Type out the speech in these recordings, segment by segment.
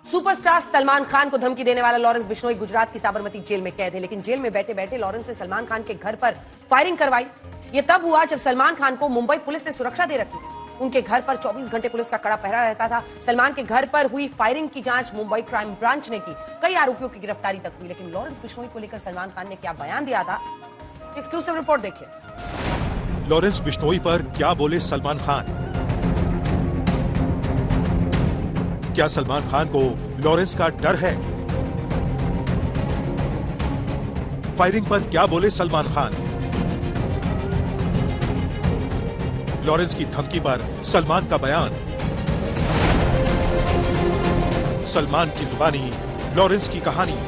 Superstar Salman Khan को धमकी देने वाला लॉरेंस बिश्नोई गुजरात की साबरमती जेल में कैद है, लेकिन जेल में बैठे बैठे लॉरेंस ने सलमान खान के घर पर फायरिंग करवाई। ये तब हुआ जब सलमान खान को मुंबई पुलिस ने सुरक्षा दे रखी। उनके घर पर 24 घंटे पुलिस का कड़ा पहरा रहता था। सलमान के घर पर हुई फायरिंग की जांच मुंबई क्राइम ब्रांच ने की। कई आरोपियों की गिरफ्तारी तक हुई, लेकिन लॉरेंस बिश्नोई को लेकर सलमान खान ने क्या बयान दिया था, एक्सक्लूसिव रिपोर्ट देखिए। लॉरेंस बिश्नोई पर क्या बोले सलमान खान? क्या सलमान खान को लॉरेंस का डर है? फायरिंग पर क्या बोले सलमान खान? लॉरेंस की धमकी पर सलमान का बयान। सलमान की जुबानी, लॉरेंस की कहानी।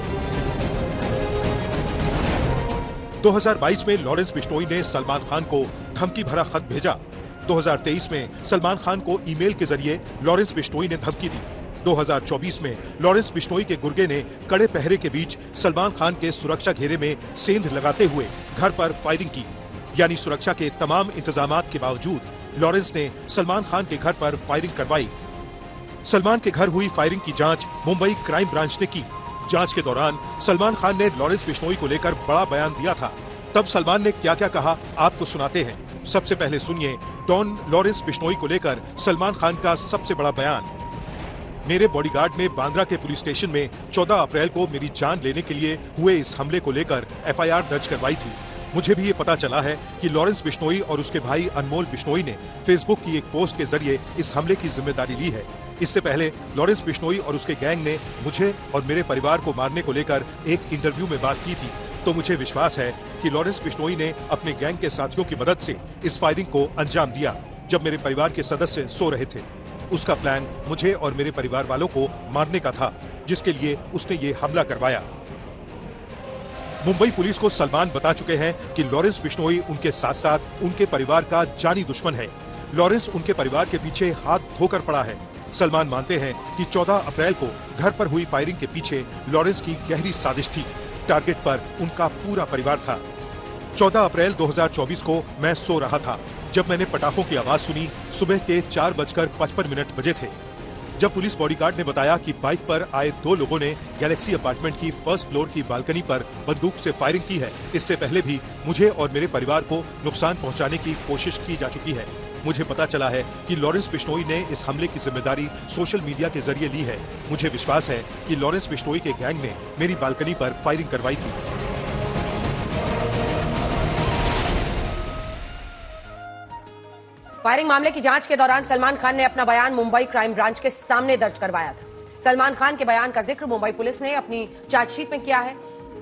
2022 में लॉरेंस बिश्नोई ने सलमान खान को धमकी भरा खत भेजा। 2023 में सलमान खान को ईमेल के जरिए लॉरेंस बिश्नोई ने धमकी दी। 2024 में लॉरेंस बिश्नोई के गुर्गे ने कड़े पहरे के बीच सलमान खान के सुरक्षा घेरे में सेंध लगाते हुए घर पर फायरिंग की। यानी सुरक्षा के तमाम इंतजामात के बावजूद लॉरेंस ने सलमान खान के घर पर फायरिंग करवाई। सलमान के घर हुई फायरिंग की जांच मुंबई क्राइम ब्रांच ने की। जांच के दौरान सलमान खान ने लॉरेंस बिश्नोई को लेकर बड़ा बयान दिया था। तब सलमान ने क्या क्या कहा, आपको सुनाते हैं। सबसे पहले सुनिए डॉन लॉरेंस बिश्नोई को लेकर सलमान खान का सबसे बड़ा बयान। मेरे बॉडीगार्ड ने बांद्रा के पुलिस स्टेशन में 14 अप्रैल को मेरी जान लेने के लिए हुए इस हमले को लेकर एफआईआर दर्ज करवाई थी। मुझे भी ये पता चला है कि लॉरेंस बिश्नोई और उसके भाई अनमोल बिश्नोई ने फेसबुक की एक पोस्ट के जरिए इस हमले की जिम्मेदारी ली है। इससे पहले लॉरेंस बिश्नोई और उसके गैंग ने मुझे और मेरे परिवार को मारने को लेकर एक इंटरव्यू में बात की थी, तो मुझे विश्वास है कि लॉरेंस बिश्नोई ने अपने गैंग के साथियों की मदद से इस फायरिंग को अंजाम दिया जब मेरे परिवार के सदस्य सो रहे थे। उसका प्लान मुझे और मेरे परिवार वालों को मारने का था, जिसके लिए उसने ये हमला करवाया। मुंबई पुलिस को सलमान बता चुके हैं कि लॉरेंस बिश्नोई उनके साथ साथ उनके परिवार का जानी दुश्मन है। लॉरेंस उनके परिवार के पीछे हाथ धोकर पड़ा है। सलमान मानते हैं कि 14 अप्रैल को घर पर हुई फायरिंग के पीछे लॉरेंस की गहरी साजिश थी। टारगेट पर उनका पूरा परिवार था। 14 अप्रैल 2024 को मैं सो रहा था जब मैंने पटाखों की आवाज सुनी। सुबह के 4:55 बजे थे जब पुलिस बॉडीगार्ड ने बताया कि बाइक पर आए 2 लोगों ने गैलेक्सी अपार्टमेंट की फर्स्ट फ्लोर की बालकनी पर बंदूक से फायरिंग की है। इससे पहले भी मुझे और मेरे परिवार को नुकसान पहुंचाने की कोशिश की जा चुकी है। मुझे पता चला है कि लॉरेंस बिश्नोई ने इस हमले की जिम्मेदारी सोशल मीडिया के जरिए ली है। मुझे विश्वास है कि लॉरेंस बिश्नोई के गैंग ने मेरी बालकनी पर फायरिंग करवाई थी। फायरिंग मामले की जांच के दौरान सलमान खान ने अपना बयान मुंबई क्राइम ब्रांच के सामने दर्ज करवाया था। सलमान खान के बयान का जिक्र मुंबई पुलिस ने अपनी चार्जशीट में किया है।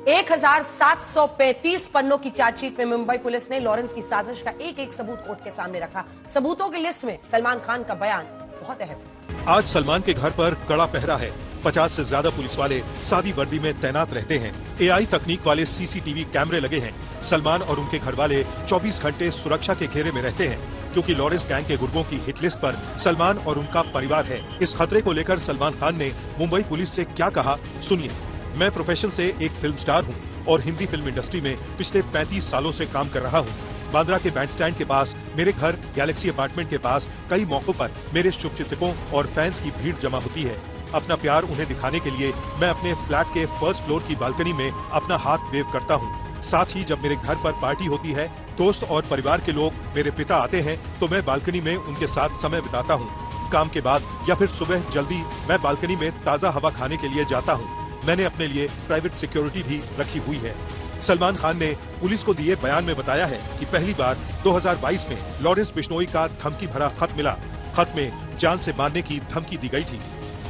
1735 पन्नों की चार्जशीट में मुंबई पुलिस ने लॉरेंस की साजिश का एक एक सबूत कोर्ट के सामने रखा। सबूतों की लिस्ट में सलमान खान का बयान बहुत अहम है। आज सलमान के घर पर कड़ा पहरा है। 50 से ज्यादा पुलिस वाले सादी वर्दी में तैनात रहते हैं। एआई तकनीक वाले सीसीटीवी कैमरे लगे हैं। सलमान और उनके घर वाले 24 घंटे सुरक्षा के घेरे में रहते हैं, क्योंकि लॉरेंस गैंग के गुर्गों की हिट लिस्ट पर सलमान और उनका परिवार है। इस खतरे को लेकर सलमान खान ने मुंबई पुलिस से क्या कहा, सुनिए। मैं प्रोफेशन से एक फिल्म स्टार हूँ और हिंदी फिल्म इंडस्ट्री में पिछले 35 सालों से काम कर रहा हूँ। बांद्रा के बैंडस्टैंड के पास मेरे घर गैलेक्सी अपार्टमेंट के पास कई मौकों पर मेरे शुभचिंतकों और फैंस की भीड़ जमा होती है। अपना प्यार उन्हें दिखाने के लिए मैं अपने फ्लैट के फर्स्ट फ्लोर की बालकनी में अपना हाथ वेव करता हूँ। साथ ही जब मेरे घर पर पार्टी होती है, दोस्त और परिवार के लोग, मेरे पिता आते हैं तो मैं बालकनी में उनके साथ समय बिताता हूँ। काम के बाद या फिर सुबह जल्दी मैं बालकनी में ताज़ा हवा खाने के लिए जाता हूँ। मैंने अपने लिए प्राइवेट सिक्योरिटी भी रखी हुई है। सलमान खान ने पुलिस को दिए बयान में बताया है कि पहली बार 2022 में लॉरेंस बिश्नोई का धमकी भरा खत मिला। खत में जान से मारने की धमकी दी गई थी।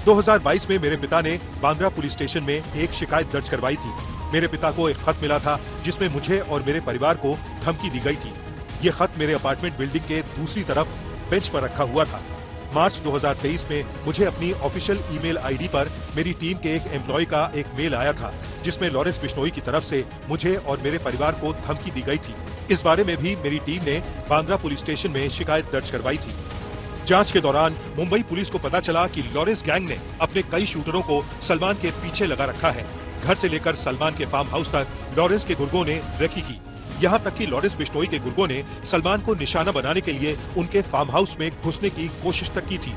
2022 में मेरे पिता ने बांद्रा पुलिस स्टेशन में एक शिकायत दर्ज करवाई थी। मेरे पिता को एक खत मिला था जिसमें मुझे और मेरे परिवार को धमकी दी गई थी। ये खत मेरे अपार्टमेंट बिल्डिंग के दूसरी तरफ बेंच पर रखा हुआ था। मार्च 2023 में मुझे अपनी ऑफिशियल ईमेल आईडी पर मेरी टीम के एक एम्प्लॉय का एक मेल आया था, जिसमें लॉरेंस बिश्नोई की तरफ से मुझे और मेरे परिवार को धमकी दी गई थी। इस बारे में भी मेरी टीम ने बांद्रा पुलिस स्टेशन में शिकायत दर्ज करवाई थी। जांच के दौरान मुंबई पुलिस को पता चला कि लॉरेंस गैंग ने अपने कई शूटरों को सलमान के पीछे लगा रखा है। घर से लेकर सलमान के फार्म हाउस तक लॉरेंस के गुर्गों ने रेकी की। यहाँ तक कि लॉरेंस बिश्नोई के गुर्गों ने सलमान को निशाना बनाने के लिए उनके फार्म हाउस में घुसने की कोशिश तक की थी।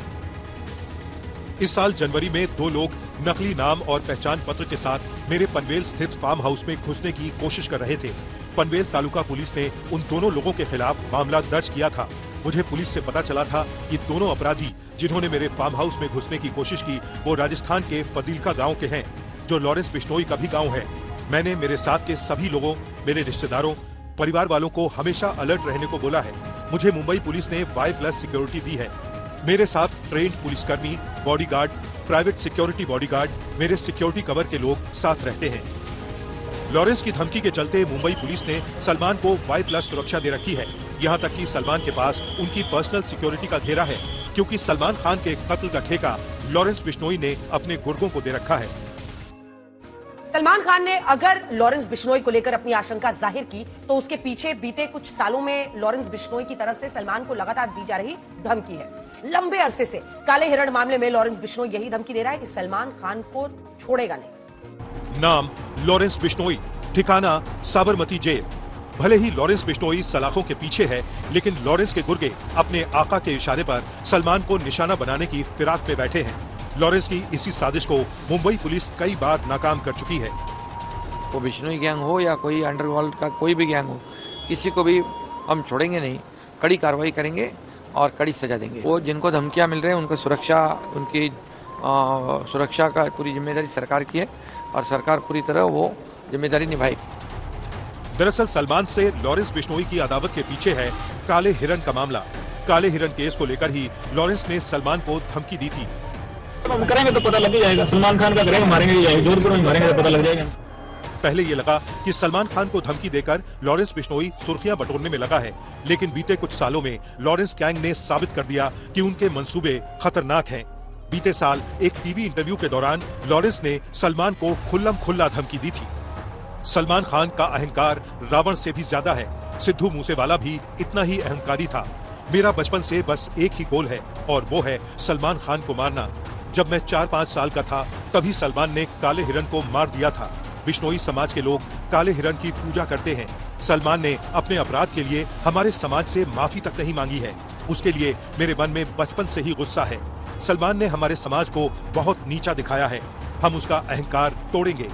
इस साल जनवरी में 2 लोग नकली नाम और पहचान पत्र के साथ मेरे पनवेल स्थित फार्म हाउस में घुसने की कोशिश कर रहे थे। पनवेल तालुका पुलिस ने उन दोनों लोगों के खिलाफ मामला दर्ज किया था। मुझे पुलिस से पता चला था कि दोनों अपराधी जिन्होंने मेरे फार्म हाउस में घुसने की कोशिश की वो राजस्थान के फजीलका गांव के हैं, जो लॉरेंस बिश्नोई का भी गांव है। मैंने मेरे साथ के सभी लोगों, मेरे रिश्तेदारों, परिवार वालों को हमेशा अलर्ट रहने को बोला है। मुझे मुंबई पुलिस ने Y+ सिक्योरिटी दी है। मेरे साथ ट्रेन्ड पुलिसकर्मी, बॉडीगार्ड, प्राइवेट सिक्योरिटी बॉडीगार्ड, मेरे सिक्योरिटी कवर के लोग साथ रहते हैं। लॉरेंस की धमकी के चलते मुंबई पुलिस ने सलमान को Y+ सुरक्षा दे रखी है। यहाँ तक कि सलमान के पास उनकी पर्सनल सिक्योरिटी का घेरा है, क्योंकि सलमान खान के कत्ल का ठेका लॉरेंस बिश्नोई ने अपने गुर्गों को दे रखा है। सलमान खान ने अगर लॉरेंस बिश्नोई को लेकर अपनी आशंका जाहिर की तो उसके पीछे बीते कुछ सालों में लॉरेंस बिश्नोई की तरफ से सलमान को लगातार दी जा रही धमकी है। लंबे अरसे से काले हिरण मामले में लॉरेंस बिश्नोई यही धमकी दे रहा है कि सलमान खान को छोड़ेगा नहीं। नाम लॉरेंस बिश्नोई, ठिकाना साबरमती जेल। भले ही लॉरेंस बिश्नोई सलाखों के पीछे है, लेकिन लॉरेंस के गुर्गे अपने आका के इशारे पर सलमान को निशाना बनाने की फिराक में बैठे हैं। लॉरेंस की इसी साजिश को मुंबई पुलिस कई बार नाकाम कर चुकी है। वो बिश्नोई गैंग हो या कोई अंडरवर्ल्ड का कोई भी गैंग हो, किसी को भी हम छोड़ेंगे नहीं। कड़ी कार्रवाई करेंगे और कड़ी सजा देंगे। वो जिनको धमकियां मिल रही हैं उनको उनकी सुरक्षा का पूरी जिम्मेदारी सरकार की है और सरकार पूरी तरह वो जिम्मेदारी निभाएगी। दरअसल सलमान से लॉरेंस बिश्नोई की अदावत के पीछे है काले हिरण का मामला। काले हिरण केस को लेकर ही लॉरेंस ने सलमान को धमकी दी थी। हम करेंगे तो पता लग ही जाएगा। सलमान खान का करेंगे, मारेंगे ही जाएगा। जोधपुर में मारेंगे तो पता लग जाएगा। पहले ये लगा कि सलमान खान को धमकी देकर लॉरेंस बिश्नोई सुर्खियां बटोरने में लगा है, लेकिन बीते कुछ सालों में लॉरेंस गैंग ने साबित कर दिया कि उनके मंसूबे खतरनाक हैं। बीते साल एक टीवी इंटरव्यू के दौरान लॉरेंस ने सलमान को खुल्लम खुल्ला धमकी दी थी। सलमान खान का अहंकार रावण से भी ज्यादा है। सिद्धू मूसेवाला भी इतना ही अहंकारी था। मेरा बचपन से बस एक ही गोल है और वो है सलमान खान को मारना। जब मैं 4-5 साल का था तभी सलमान ने काले हिरण को मार दिया था। बिश्नोई समाज के लोग काले हिरण की पूजा करते हैं। सलमान ने अपने अपराध के लिए हमारे समाज से माफी तक नहीं मांगी है। उसके लिए मेरे मन में बचपन से ही गुस्सा है। सलमान ने हमारे समाज को बहुत नीचा दिखाया है। हम उसका अहंकार तोड़ेंगे।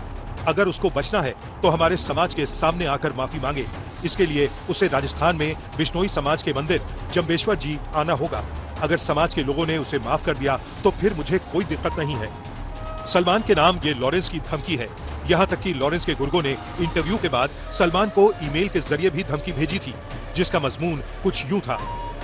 अगर उसको बचना है तो हमारे समाज के सामने आकर माफी मांगे। इसके लिए उसे राजस्थान में बिश्नोई समाज के मंदिर जंबेश्वर जी आना होगा। अगर समाज के लोगों ने उसे माफ कर दिया तो फिर मुझे कोई दिक्कत नहीं है। सलमान के नाम ये लॉरेंस की धमकी है। यहाँ तक कि लॉरेंस के गुर्गों ने इंटरव्यू के बाद सलमान को ईमेल के जरिए भी धमकी भेजी थी, जिसका मजमून कुछ यूं था।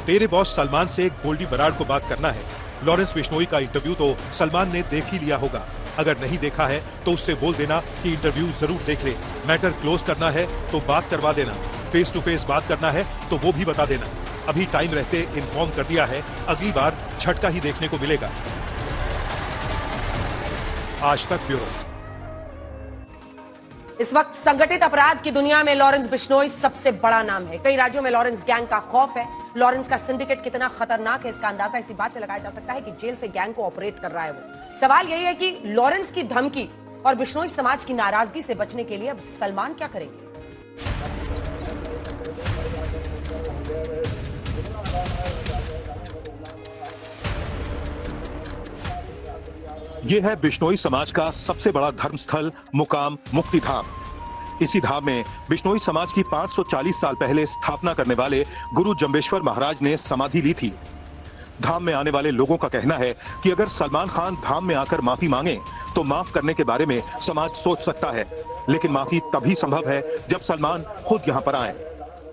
तेरे बॉस सलमान से गोल्डी बराड़ को बात करना है। लॉरेंस बिश्नोई का इंटरव्यू तो सलमान ने देख ही लिया होगा। अगर नहीं देखा है तो उससे बोल देना कि इंटरव्यू जरूर देख ले। मैटर क्लोज करना है तो बात करवा देना। फेस टू फेस बात करना है तो वो भी बता देना। अभी टाइम रहते इन्फॉर्म कर दिया है, अगली बार झटका ही देखने को मिलेगा। आज तक ब्यूरो। इस वक्त संगठित अपराध की दुनिया में लॉरेंस बिश्नोई सबसे बड़ा नाम है। कई राज्यों में लॉरेंस गैंग का खौफ है। लॉरेंस का सिंडिकेट कितना खतरनाक है इसका अंदाजा इसी बात से लगाया जा सकता है कि जेल से गैंग को ऑपरेट कर रहा है वो। सवाल यही है कि लॉरेंस की धमकी और बिश्नोई समाज की नाराजगी से बचने के लिए अब सलमान क्या करेंगे। ये है बिश्नोई समाज का सबसे बड़ा धर्मस्थल मुकाम मुक्ति धाम। इसी धाम में बिश्नोई समाज की 540 साल पहले स्थापना करने वाले गुरु जंबेश्वर महाराज ने समाधि ली थी। धाम में आने वाले लोगों का कहना है कि अगर सलमान खान धाम में आकर माफी मांगे तो माफ करने के बारे में समाज सोच सकता है, लेकिन माफी तभी संभव है जब सलमान खुद यहाँ पर आए।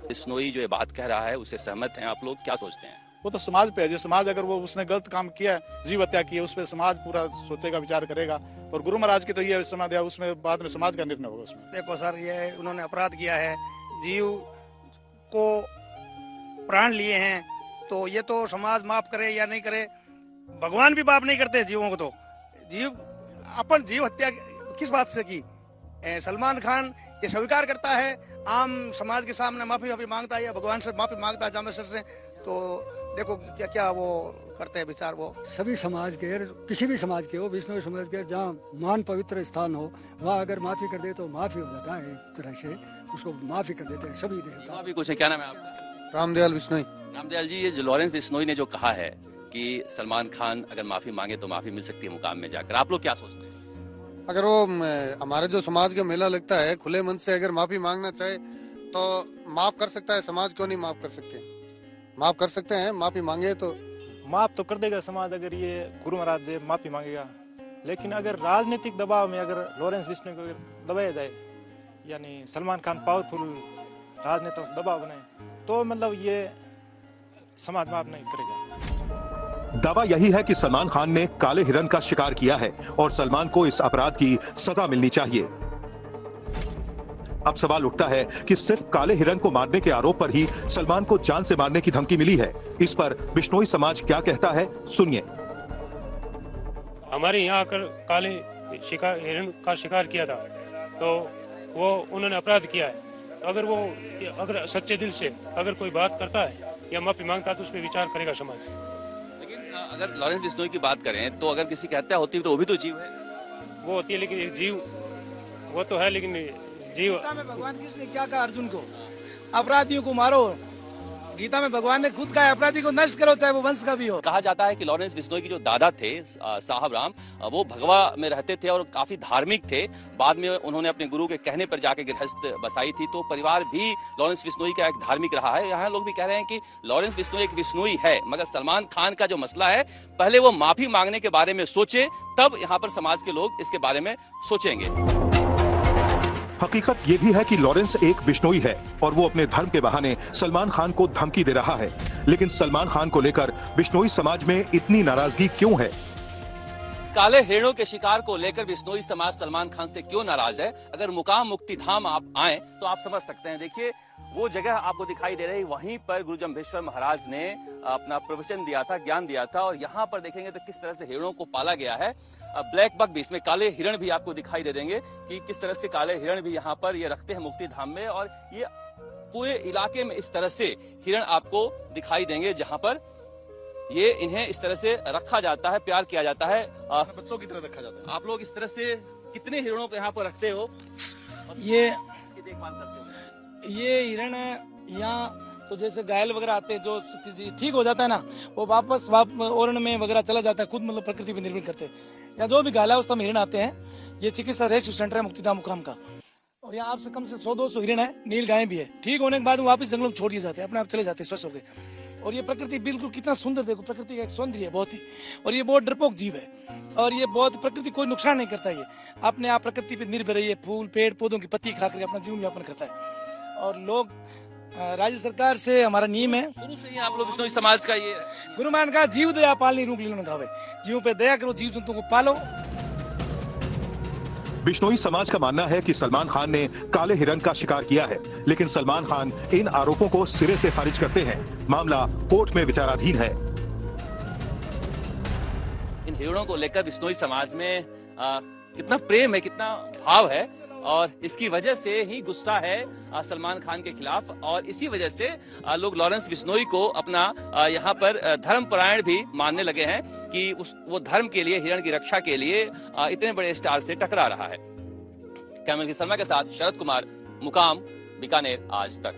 बिश्नोई जो ये बात कह रहा है उससे सहमत हैं आप लोग, क्या सोचते हैं? वो तो समाज पे है। जो समाज अगर वो उसने गलत काम किया, जीव हत्या की है, उस पर समाज पूरा सोचेगा, विचार करेगा। और गुरु महाराज की तो ये समाज है, उसमें बाद में समाज का निर्णय होगा। उसमें देखो सर, ये उन्होंने अपराध किया है, जीव को प्राण लिए हैं, तो ये तो समाज माफ करे या नहीं करे, भगवान भी माफ नहीं करते जीवों को। तो जीव हत्या किस बात से की? सलमान खान ये स्वीकार करता है, आम समाज के सामने माफी मांगता है या भगवान से माफी मांगता है जामेश्वर से। तो देखो क्या क्या वो करते हैं विचार। वो सभी समाज के, किसी भी समाज के हो, बिश्नोई समाज के, जहाँ मान पवित्र स्थान हो, वहाँ अगर माफी कर दे तो माफी हो जाता है। एक तरह से उसको माफी कर देते हैं सभी देवता। अभी कुछ है, क्या नाम है आपका? रामदयाल बिश्नोई। रामदयाल जी, ये जो लॉरेंस बिश्नोई ने जो कहा है कि सलमान खान अगर माफी मांगे तो माफी मिल सकती है मुकाम में जाकर, आप लोग क्या सोचते हैं? अगर वो हमारे जो समाज का मेला लगता है, खुले मन से अगर माफी मांगना चाहे तो माफ कर सकता है। समाज क्यों नहीं माफ कर सकते? माफ कर सकते हैं, माफी मांगे तो माफ तो कर देगा समाज अगर ये गुरु महाराज से माफी मांगेगा। लेकिन अगर राजनीतिक दबाव में अगर लॉरेंस बिश्नोई को दबाया जाए, यानी सलमान खान पावरफुल राजनेताओं से दबाव बनाए, तो मतलब ये समाज माफ नहीं करेगा। दावा यही है कि सलमान खान ने काले हिरन का शिकार किया है और सलमान को इस अपराध की सजा मिलनी चाहिए। अब सवाल उठता है कि सिर्फ काले हिरन को मारने के आरोप पर ही सलमान को जान से मारने की धमकी मिली है। इस पर बिश्नोई समाज क्या कहता है, सुनिए। हमारे यहाँ आकर काले हिरन का शिकार किया था, तो वो उन्होंने अपराध किया है। अगर सच्चे दिल से अगर कोई बात करता है या माफी मांगता है तो उस पर विचार करेगा समाज। लेकिन अगर लॉरेंस बिश्नोई की बात करें तो अगर किसी की हत्या होती है तो वो भी तो जीव है। वो होती है, लेकिन एक जीव वो तो है, लेकिन जीव। गीता में भगवान कृष्ण ने क्या कहा अर्जुन को? अपराधियों को मारो। गीता में भगवान ने खुद कहा अपराधी को नष्ट करो, चाहे वो वंश का भी हो। कहा जाता है कि लॉरेंस बिश्नोई की जो दादा थे साहब राम, वो भगवा में रहते थे और काफी धार्मिक थे। बाद में उन्होंने अपने गुरु के कहने पर जाके गृहस्थ बसाई थी, तो परिवार भी लॉरेंस बिश्नोई का एक धार्मिक रहा है। यहाँ लोग भी कह रहे हैं कि लॉरेंस बिश्नोई एक बिश्नोई है, मगर सलमान खान का जो मसला है, पहले वो माफी मांगने के बारे में सोचे, तब यहाँ पर समाज के लोग इसके बारे में सोचेंगे। हकीकत ये भी है कि लॉरेंस एक बिश्नोई है और वो अपने धर्म के बहाने सलमान खान को धमकी दे रहा है। लेकिन सलमान खान को लेकर बिश्नोई समाज में इतनी नाराजगी क्यों है? काले हिरणों के शिकार को लेकर बिश्नोई समाज सलमान खान से क्यों नाराज है? अगर मुकाम मुक्ति धाम आप आए तो आप समझ सकते हैं। देखिए, वो जगह आपको दिखाई दे रही, वहीं पर गुरु जम्भेश्वर महाराज ने अपना प्रवचन दिया था, ज्ञान दिया था। और यहाँ पर देखेंगे तो किस तरह से हिरणों को पाला गया है। ब्लैक बक भी, इसमें काले हिरण भी आपको दिखाई दे देंगे कि किस तरह से काले हिरण भी यहाँ पर ये रखते हैं मुक्ति धाम में। और ये पूरे इलाके में इस तरह से हिरण आपको दिखाई देंगे, जहाँ पर ये इन्हें इस तरह से रखा जाता है, प्यार किया जाता है, बच्चों की तरह रखा जाता है। आप लोग इस तरह से कितने हिरणों को यहाँ पर रखते हो? ये देखभाल करते हो? ये हिरण यहाँ तो जैसे घायल वगैरह आते हैं, जो ठीक हो जाता है ना, वो वापस ओरण में वगैरह चला जाता है, खुद मतलब प्रकृति पर निर्भर करते हैं। या जो भी घायल है उस समय हिरण आते हैं। ये चिकित्सा रेस्क्यू सेंटर है मुक्तिधाम मुकाम का, और यहाँ आपसे कम से 100-200 हिरण है, नील गाय भी है। ठीक होने के बाद वापस जंगलों में छोड़ दिए जाते हैं, अपने आप चले जाते हैं स्वस्थ होकर। और ये प्रकृति बिल्कुल कितना सुंदर, देखो प्रकृति का एक सौंदर्य है बहुत ही। और ये बहुत डरपोक जीव है और ये बहुत प्रकृति कोई नुकसान नहीं करता। ये अपने आप प्रकृति पे निर्भर है। ये फूल पेड़ पौधों की पत्ती खा करके अपना जीवन यापन करता है। और लोग, राज्य सरकार से हमारा नियम है, शुरू से ही आप लोग बिश्नोई समाज का ये गुरु मान का जीव दया पालनी रूप लीलो न गावे, जीवों पे दया करो, जीव जंतुओं को पालो। बिश्नोई समाज का मानना है कि सलमान खान ने काले हिरन का शिकार किया है, लेकिन सलमान खान इन आरोपों को सिरे से खारिज करते हैं। मामला कोर्ट में विचाराधीन है। इन हिरणों को लेकर बिश्नोई समाज में कितना प्रेम है, कितना भाव है, और इसकी वजह से ही गुस्सा है सलमान खान के खिलाफ। और इसी वजह से लोग लॉरेंस बिश्नोई को अपना यहाँ पर धर्मपरायण भी मानने लगे हैं कि वो धर्म के लिए, हिरण की रक्षा के लिए इतने बड़े स्टार से टकरा रहा है। कैमल की शर्मा के साथ शरद कुमार, मुकाम, बीकानेर आज तक।